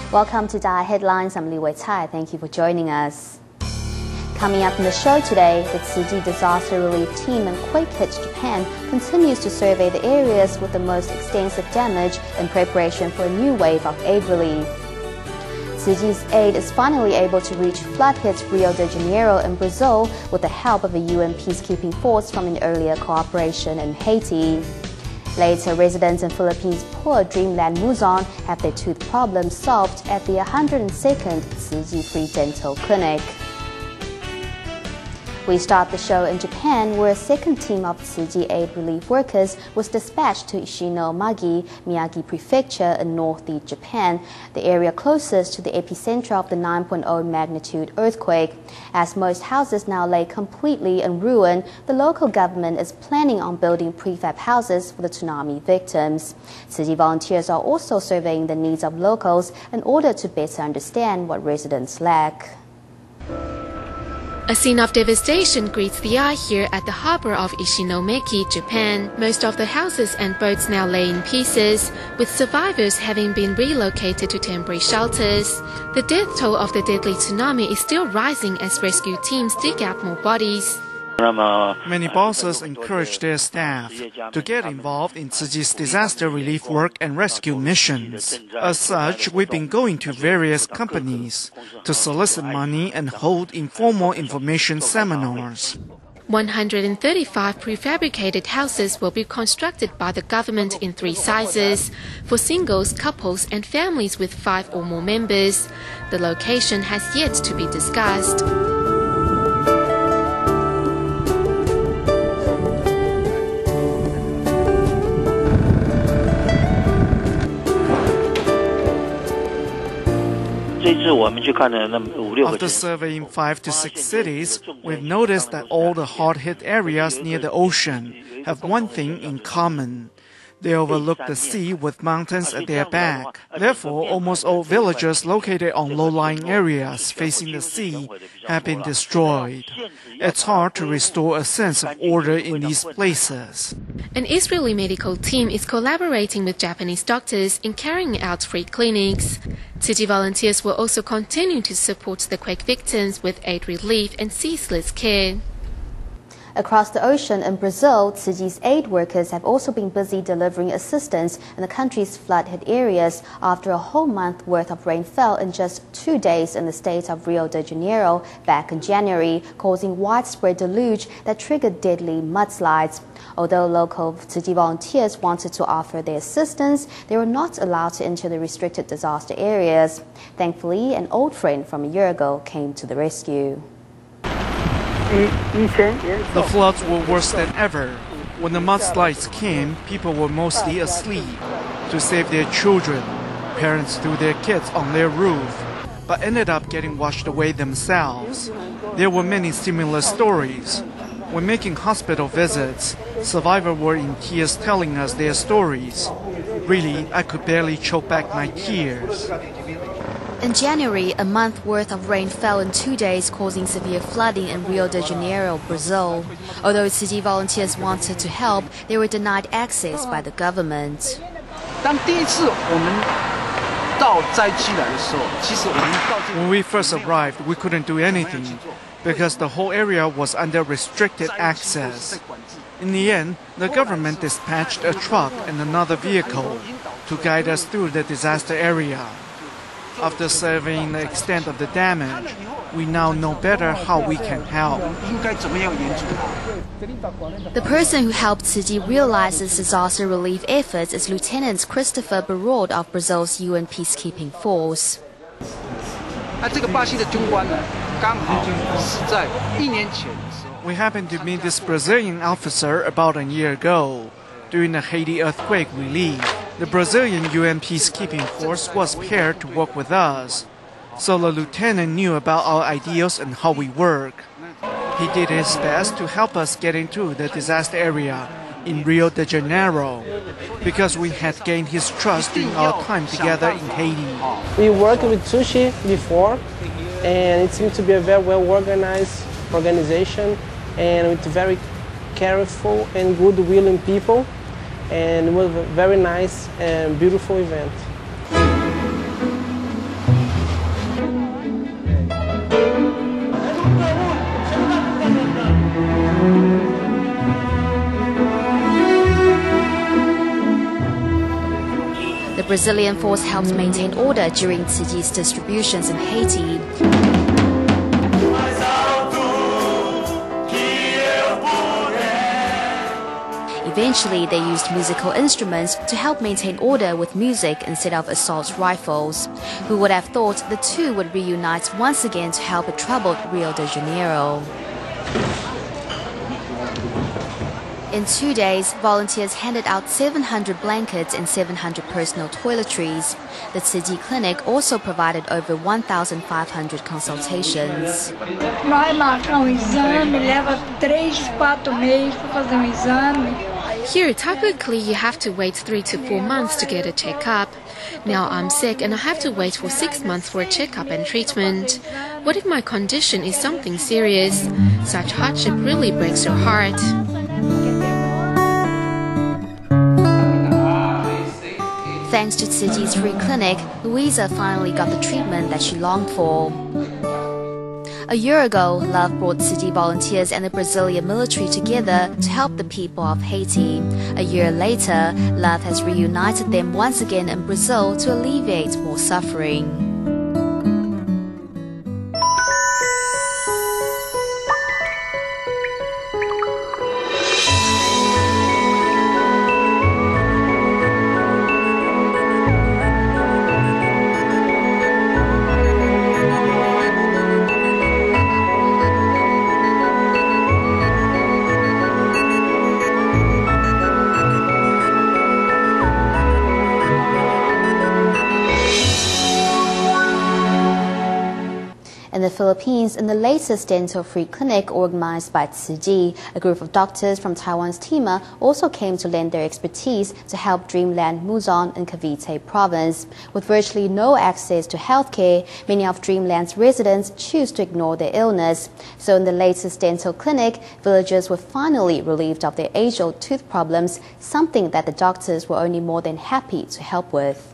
Welcome to Dai Headlines. I'm Li Wei-Cai. Thank you for joining us. Coming up in the show today, the Tsuji Disaster Relief Team in quake-hit Japan continues to survey the areas with the most extensive damage in preparation for a new wave of aid relief. Tsuji's aid is finally able to reach flood-hit Rio de Janeiro in Brazil with the help of a UN peacekeeping force from an earlier cooperation in Haiti. Later, residents in Philippines' poor Dreamland Luzon have their tooth problems solved at the 102nd Tsuji Free Dental Clinic. We start the show in Japan, where a second team of Tsuji aid relief workers was dispatched to Ishinomaki, Miyagi Prefecture in northeast Japan, the area closest to the epicenter of the 9.0 magnitude earthquake. As most houses now lay completely in ruin, the local government is planning on building prefab houses for the tsunami victims. Tsuji volunteers are also surveying the needs of locals in order to better understand what residents lack. A scene of devastation greets the eye here at the harbor of Ishinomaki, Japan. Most of the houses and boats now lay in pieces, with survivors having been relocated to temporary shelters. The death toll of the deadly tsunami is still rising as rescue teams dig out more bodies. Many bosses encourage their staff to get involved in Tsuji's disaster relief work and rescue missions. As such, we've been going to various companies to solicit money and hold informal information seminars. 135 prefabricated houses will be constructed by the government in 3 sizes for singles, couples, and families with 5 or more members. The location has yet to be discussed. After surveying 5 to 6 cities, we've noticed that all the hard-hit areas near the ocean have one thing in common. They overlook the sea with mountains at their back. Therefore, almost all villages located on low-lying areas facing the sea have been destroyed. It's hard to restore a sense of order in these places. An Israeli medical team is collaborating with Japanese doctors in carrying out free clinics. Tsuji volunteers will also continue to support the quake victims with aid relief and ceaseless care. Across the ocean in Brazil, Tsuji's aid workers have also been busy delivering assistance in the country's flood-hit areas after a whole month worth of rain fell in just 2 days in the state of Rio de Janeiro back in January, causing widespread deluge that triggered deadly mudslides. Although local Tsuji volunteers wanted to offer their assistance, they were not allowed to enter the restricted disaster areas. Thankfully, an old friend from a year ago came to the rescue. The floods were worse than ever. When the mudslides came, people were mostly asleep. To save their children, parents threw their kids on their roof, but ended up getting washed away themselves. There were many similar stories. When making hospital visits, survivors were in tears telling us their stories. Really, I could barely choke back my tears. In January, a month worth of rain fell in 2 days, causing severe flooding in Rio de Janeiro, Brazil. Although Tsuji volunteers wanted to help, they were denied access by the government. When we first arrived, we couldn't do anything because the whole area was under restricted access. In the end, the government dispatched a truck and another vehicle to guide us through the disaster area. After surveying the extent of the damage, we now know better how we can help. The person who helped Tsuji realize this disaster relief efforts is Lieutenant Christopher Barraud of Brazil's UN peacekeeping force. We happened to meet this Brazilian officer about a year ago during the Haiti earthquake relief. The Brazilian UN peacekeeping force was paired to work with us, so the lieutenant knew about our ideals and how we work. He did his best to help us get into the disaster area in Rio de Janeiro because we had gained his trust during our time together in Haiti. We worked with Tsuji before, and it seems to be a very well-organized organization and with very careful and good-willing people. And it was a very nice and beautiful event. Brazilian force helped maintain order during Tzu Chi's distributions in Haiti. Eventually, they used musical instruments to help maintain order with music instead of assault rifles. Who would have thought the two would reunite once again to help a troubled Rio de Janeiro? In 2 days, volunteers handed out 700 blankets and 700 personal toiletries. The Tzu Chi clinic also provided over 1,500 consultations. Nós marcamos exame, leva 3-4 meses para fazer exame. Here, typically you have to wait 3 to 4 months to get a checkup. Now I'm sick and I have to wait for 6 months for a checkup and treatment. What if my condition is something serious? Such hardship really breaks your heart. Thanks to Tzu Chi's free clinic, Louisa finally got the treatment that she longed for. A year ago, Love brought Tzu Chi volunteers and the Brazilian military together to help the people of Haiti. A year later, Love has reunited them once again in Brazil to alleviate more suffering. In the Philippines, in the latest dental-free clinic organized by Tzu Chi, a group of doctors from Taiwan's Tima also came to lend their expertise to help Dreamland Luzon in Cavite province. With virtually no access to healthcare, many of Dreamland's residents choose to ignore their illness. So in the latest dental clinic, villagers were finally relieved of their age-old tooth problems, something that the doctors were only more than happy to help with.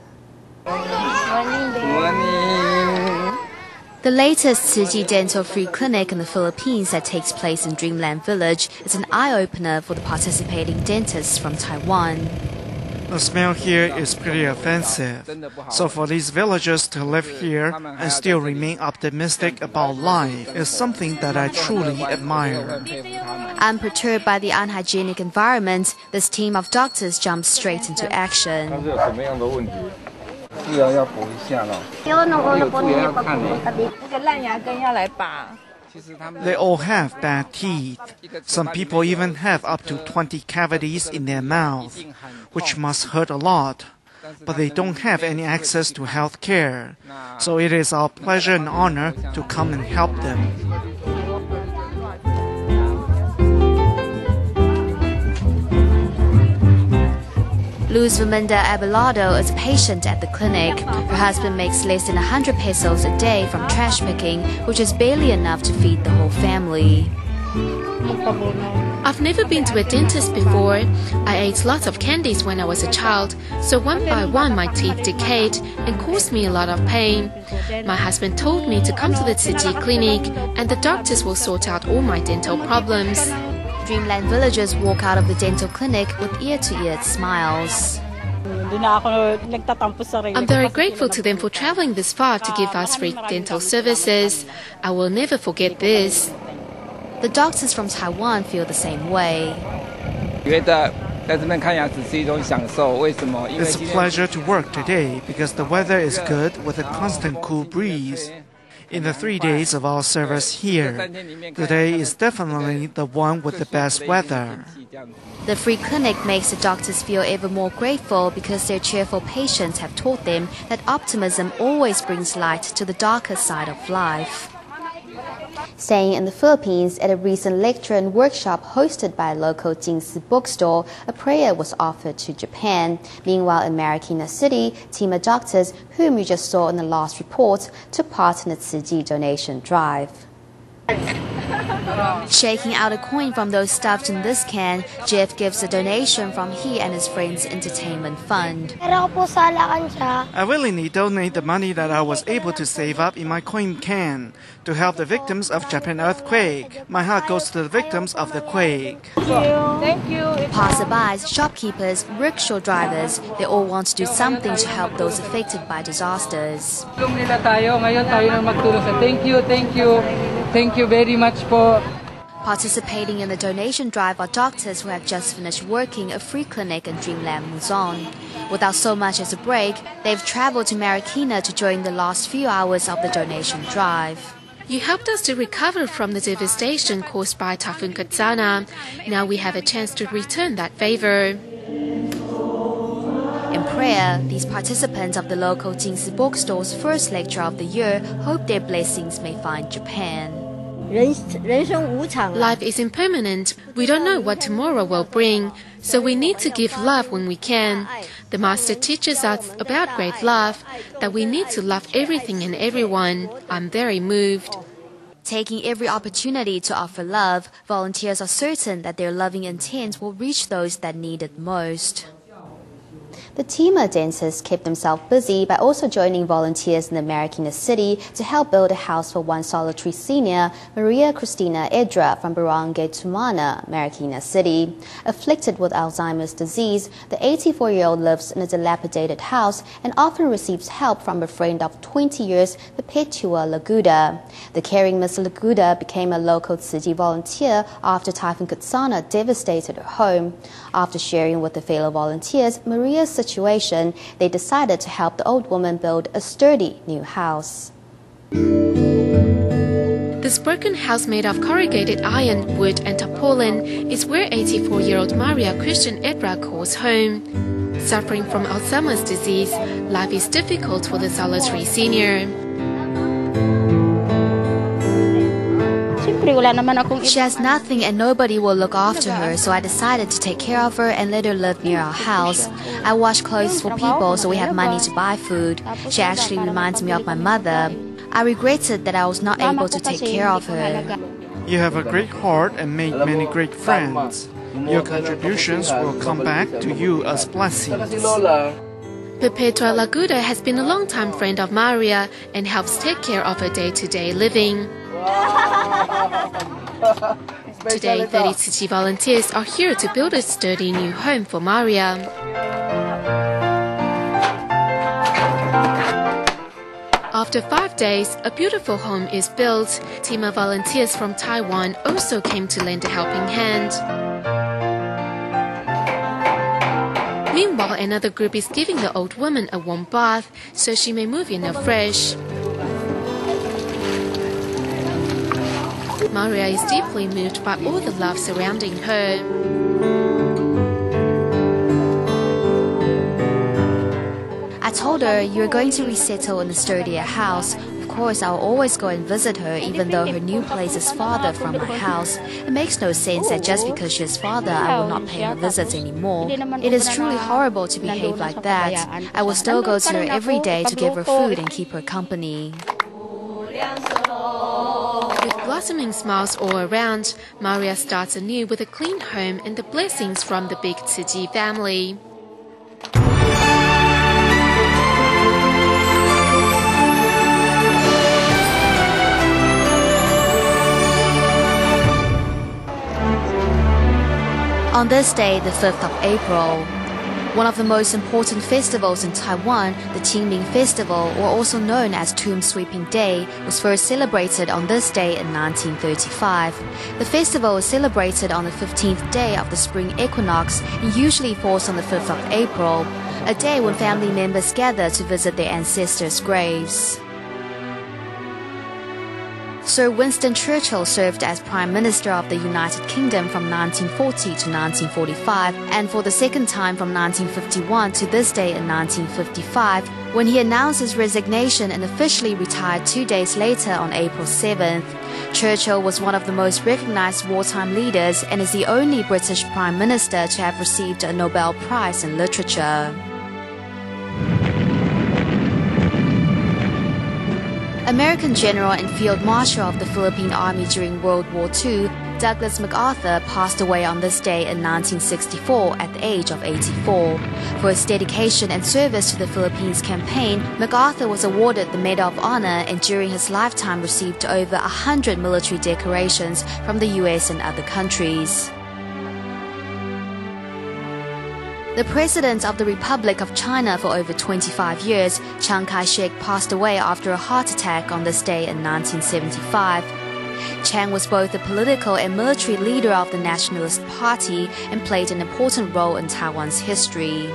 The latest Tzu Chi dental-free clinic in the Philippines that takes place in Dreamland Village is an eye-opener for the participating dentists from Taiwan. The smell here is pretty offensive, so for these villagers to live here and still remain optimistic about life is something that I truly admire. Unperturbed by the unhygienic environment, this team of doctors jumps straight into action. They all have bad teeth. Some people even have up to 20 cavities in their mouth, which must hurt a lot. But they don't have any access to health care, so it is our pleasure and honor to come and help them. Luz Verminda Abelardo is a patient at the clinic. Her husband makes less than 100 pesos a day from trash picking, which is barely enough to feed the whole family. I've never been to a dentist before. I ate lots of candies when I was a child, so one by one my teeth decayed and caused me a lot of pain. My husband told me to come to the Tzu Chi clinic and the doctors will sort out all my dental problems. Dreamland villagers walk out of the dental clinic with ear-to-ear smiles. I'm very grateful to them for traveling this far to give us free dental services. I will never forget this. The doctors from Taiwan feel the same way. It's a pleasure to work today because the weather is good with a constant cool breeze. In the 3 days of our service here, today is definitely the one with the best weather. The free clinic makes the doctors feel ever more grateful because their cheerful patients have taught them that optimism always brings light to the darker side of life. Staying in the Philippines, at a recent lecture and workshop hosted by a local Jingsi bookstore, a prayer was offered to Japan. Meanwhile, in Marikina City, Tima doctors, whom you just saw in the last report, took part in the Tzu Chi donation drive. Shaking out a coin from those stuffed in this can, Jeff gives a donation from he and his friend's entertainment fund. I willingly donate the money that I was able to save up in my coin can to help the victims of Japan earthquake. My heart goes to the victims of the quake. Thank you. Passerbys, shopkeepers, rickshaw drivers, they all want to do something to help those affected by disasters. Thank you very much for Participating in the donation drive are doctors who have just finished working a free clinic in Dreamland, Luzon. Without so much as a break, they've traveled to Marikina to join the last few hours of the donation drive. You helped us to recover from the devastation caused by Typhoon Katsana. Now we have a chance to return that favor. In prayer, these participants of the local Jingsi bookstore's first lecture of the year hope their blessings may find Japan. Life is impermanent. We don't know what tomorrow will bring, so we need to give love when we can. The Master teaches us about great love, that we need to love everything and everyone. I'm very moved. Taking every opportunity to offer love, volunteers are certain that their loving intent will reach those that need it most. The team of dancers kept themselves busy by also joining volunteers in the Marikina city to help build a house for one solitary senior, Maria Cristina Edra from Barangay Tumana, Marikina city. Afflicted with Alzheimer's disease, the 84-year-old lives in a dilapidated house and often receives help from a friend of 20 years, Perpetua Laguda. The caring Miss Laguda became a local city volunteer after Typhoon Katsana devastated her home. After sharing with the fellow volunteers Maria's situation, they decided to help the old woman build a sturdy new house. This broken house made of corrugated iron, wood and tarpaulin is where 84-year-old Maria Christian Edra calls home. Suffering from Alzheimer's disease, life is difficult for the solitary senior. She has nothing and nobody will look after her, so I decided to take care of her and let her live near our house. I wash clothes for people so we have money to buy food. She actually reminds me of my mother. I regretted that I was not able to take care of her. You have a great heart and made many great friends. Your contributions will come back to you as blessings. Perpetua Laguda has been a long-time friend of Maria and helps take care of her day-to-day living. Today, 30 Tsuchi volunteers are here to build a sturdy new home for Maria. After 5 days, a beautiful home is built. A team of volunteers from Taiwan also came to lend a helping hand. Meanwhile, another group is giving the old woman a warm bath so she may move in afresh. Maria is deeply moved by all the love surrounding her. I told her, "You're going to resettle in a sturdier house. Of course, I'll always go and visit her even though her new place is farther from my house. It makes no sense that just because she is farther, I will not pay her visits anymore. It is truly horrible to behave like that. I will still go to her every day to give her food and keep her company." With blossoming smiles all around, Maria starts anew with a clean home and the blessings from the big Tsuji family. On this day, the 5th of April, one of the most important festivals in Taiwan, the Qingming Festival, or also known as Tomb Sweeping Day, was first celebrated on this day in 1935. The festival is celebrated on the 15th day of the spring equinox and usually falls on the 5th of April, a day when family members gather to visit their ancestors' graves. Sir Winston Churchill served as Prime Minister of the United Kingdom from 1940 to 1945, and for the second time from 1951 to this day in 1955, when he announced his resignation and officially retired 2 days later on April 7th. Churchill was one of the most recognized wartime leaders and is the only British Prime Minister to have received a Nobel Prize in Literature. American General and Field Marshal of the Philippine Army during World War II, Douglas MacArthur passed away on this day in 1964 at the age of 84. For his dedication and service to the Philippines campaign, MacArthur was awarded the Medal of Honor and during his lifetime received over 100 military decorations from the US and other countries. The President of the Republic of China for over 25 years, Chiang Kai-shek, passed away after a heart attack on this day in 1975. Chiang was both a political and military leader of the Nationalist Party and played an important role in Taiwan's history.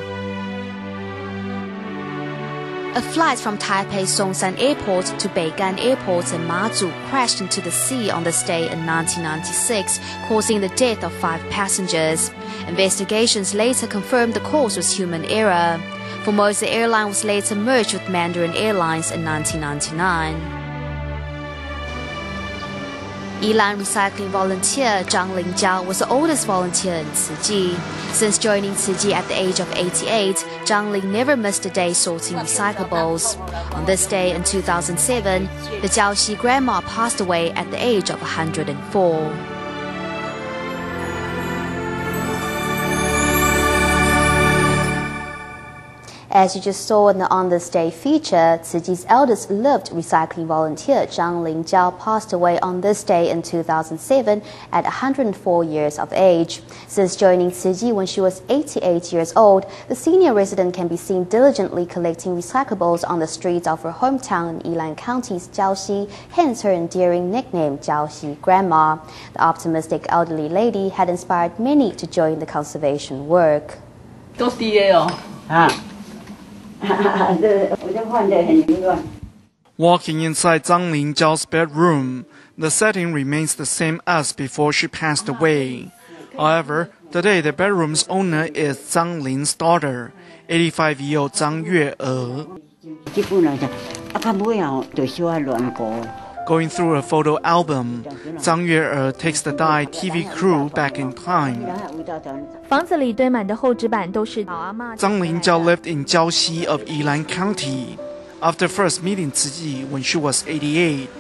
A flight from Taipei Songshan Airport to Beigan Airport in Mazu crashed into the sea on this day in 1996, causing the death of 5 passengers. Investigations later confirmed the cause was human error. Formosa the airline was later merged with Mandarin Airlines in 1999. Yilan recycling volunteer Zhang Lingjiao was the oldest volunteer in Tzu. Since joining Tzu at the age of 88, Zhang Ling never missed a day sorting recyclables. On this day in 2007, the Jiaoxi grandma passed away at the age of 104. As you just saw in the On This Day feature, Tzu's eldest lived recycling volunteer Zhang Lingjiao passed away on this day in 2007 at 104 years of age. Since joining Tzu when she was 88 years old, the senior resident can be seen diligently collecting recyclables on the streets of her hometown in Yilan County's Jiaoxi, hence her endearing nickname Jiaoxi Grandma. The optimistic elderly lady had inspired many to join the conservation work. Walking inside Zhang Lingjiao's bedroom, the setting remains the same as before she passed away. However, today the bedroom's owner is Zhang Lin's daughter, 85-year-old Zhang Yue. Going through a photo album, Zhang Yue takes the Dai TV crew back in time. Zhang Lingjiao lived in Jiaoxi of Yilan County. After first meeting Tzu when she was 88,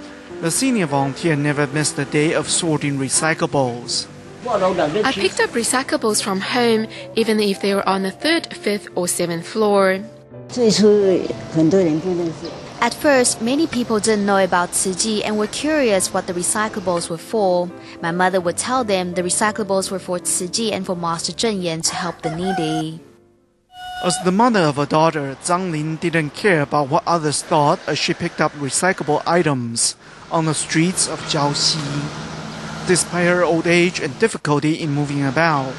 the senior volunteer never missed a day of sorting recyclables. I picked up recyclables from home, even if they were on the 3rd, 5th, or 7th floor. At first, many people didn't know about Tzu and were curious what the recyclables were for. My mother would tell them the recyclables were for Tzu and for Master Zheng Yan to help the needy. As the mother of a daughter, Zhang Lin didn't care about what others thought as she picked up recyclable items on the streets of Jiaoxi. Despite her old age and difficulty in moving about,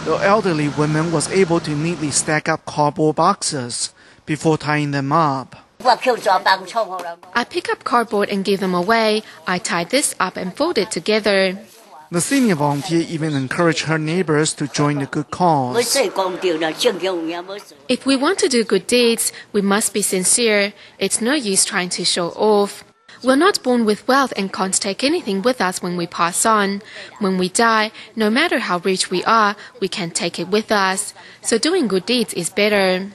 the elderly woman was able to neatly stack up cardboard boxes before tying them up. I pick up cardboard and give them away. I tie this up and fold it together. The senior volunteer even encouraged her neighbors to join the good cause. If we want to do good deeds, we must be sincere. It's no use trying to show off. We're not born with wealth and can't take anything with us when we pass on. When we die, no matter how rich we are, we can't take it with us. So doing good deeds is better.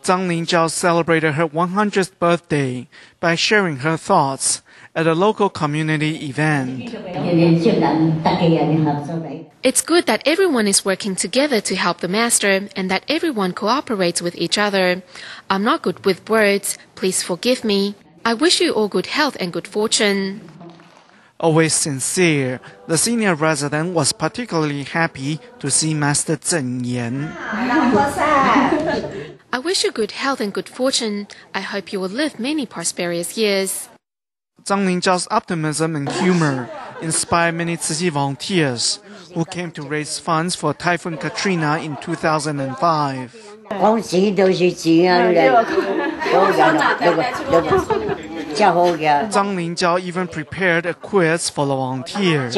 Zhang Lingjiao celebrated her 100th birthday by sharing her thoughts at a local community event. It's good that everyone is working together to help the master and that everyone cooperates with each other. I'm not good with words. Please forgive me. I wish you all good health and good fortune. Always sincere, the senior resident was particularly happy to see Master Zheng Yan. I wish you good health and good fortune. I hope you will live many prosperous years. Zhang Lingjiao's optimism and humor inspired many Tzu volunteers who came to raise funds for Typhoon Katrina in 2005. Zhang Lingjiao even prepared a quiz for the volunteers.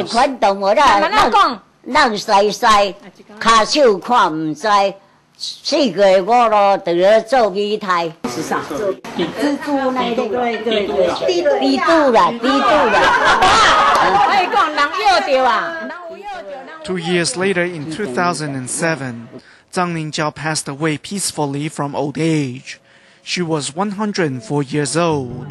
Two years later, in 2007, Zhang Lingjiao passed away peacefully from old age. She was 104 years old.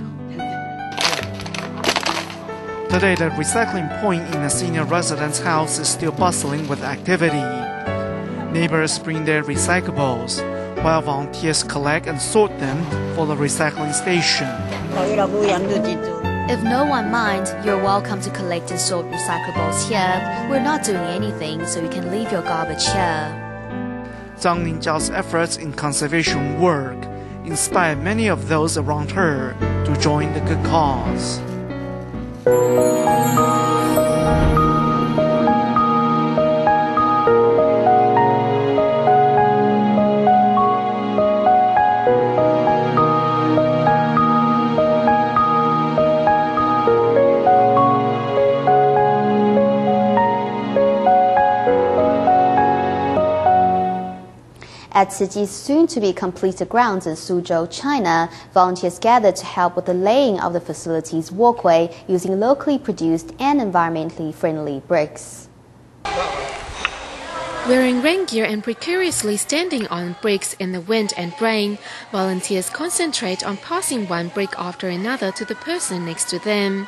Today, the recycling point in a senior residence house is still bustling with activity. Neighbors bring their recyclables, while volunteers collect and sort them for the recycling station. If no one minds, you're welcome to collect and sort recyclables here. We're not doing anything, so you can leave your garbage here. Zhang Ningjiao's efforts in conservation work inspired many of those around her to join the good cause. At Ciji's soon-to-be completed grounds in Suzhou, China, volunteers gathered to help with the laying of the facility's walkway using locally produced and environmentally friendly bricks. Wearing rain gear and precariously standing on bricks in the wind and rain, volunteers concentrate on passing one brick after another to the person next to them.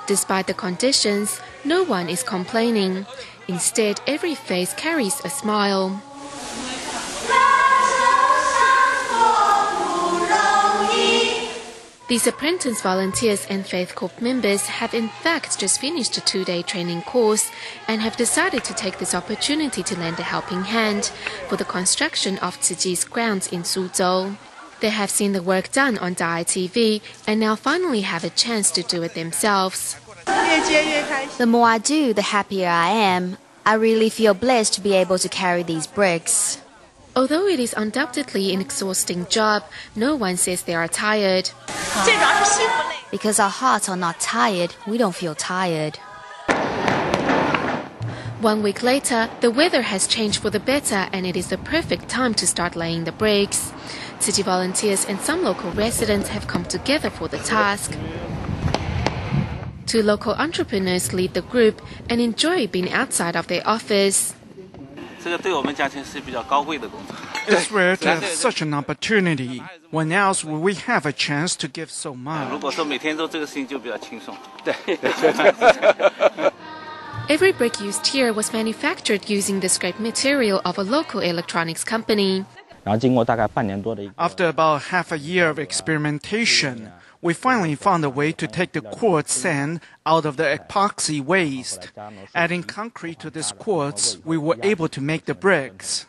Despite the conditions, no one is complaining. Instead, every face carries a smile. These apprentice volunteers and Faith Corps members have in fact just finished a 2-day training course and have decided to take this opportunity to lend a helping hand for the construction of Ciji's grounds in Suzhou. They have seen the work done on Dai TV and now finally have a chance to do it themselves. The more I do, the happier I am. I really feel blessed to be able to carry these bricks. Although it is undoubtedly an exhausting job, no one says they are tired. Because our hearts are not tired, we don't feel tired. 1 week later, the weather has changed for the better and it is the perfect time to start laying the bricks. City volunteers and some local residents have come together for the task. 2 local entrepreneurs lead the group and enjoy being outside of their office. It's rare to have such an opportunity. When else will we have a chance to give so much? Every brick used here was manufactured using the scrap material of a local electronics company. After about half a year of experimentation, we finally found a way to take the quartz sand out of the epoxy waste. Adding concrete to this quartz, we were able to make the bricks.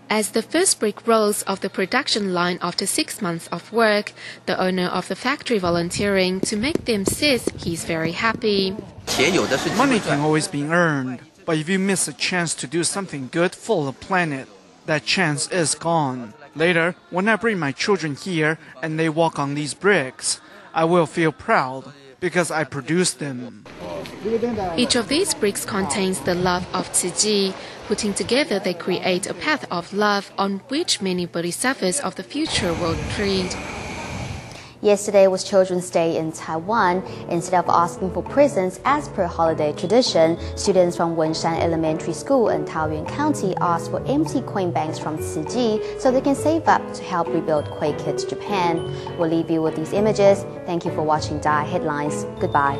As the first brick rolls off the production line after 6 months of work, the owner of the factory volunteering to make them says he's very happy. Money can always be earned, but if you miss a chance to do something good for the planet, that chance is gone. Later, when I bring my children here and they walk on these bricks, I will feel proud because I produced them. Each of these bricks contains the love of Ciji. Putting together, they create a path of love on which many bodhisattvas of the future will tread. Yesterday was Children's Day in Taiwan. Instead of asking for presents as per holiday tradition, students from Wenshan Elementary School in Taoyuan County asked for empty coin banks from Ciji so they can save up to help rebuild Quake Kids Japan. We'll leave you with these images. Thank you for watching Dai Headlines. Goodbye.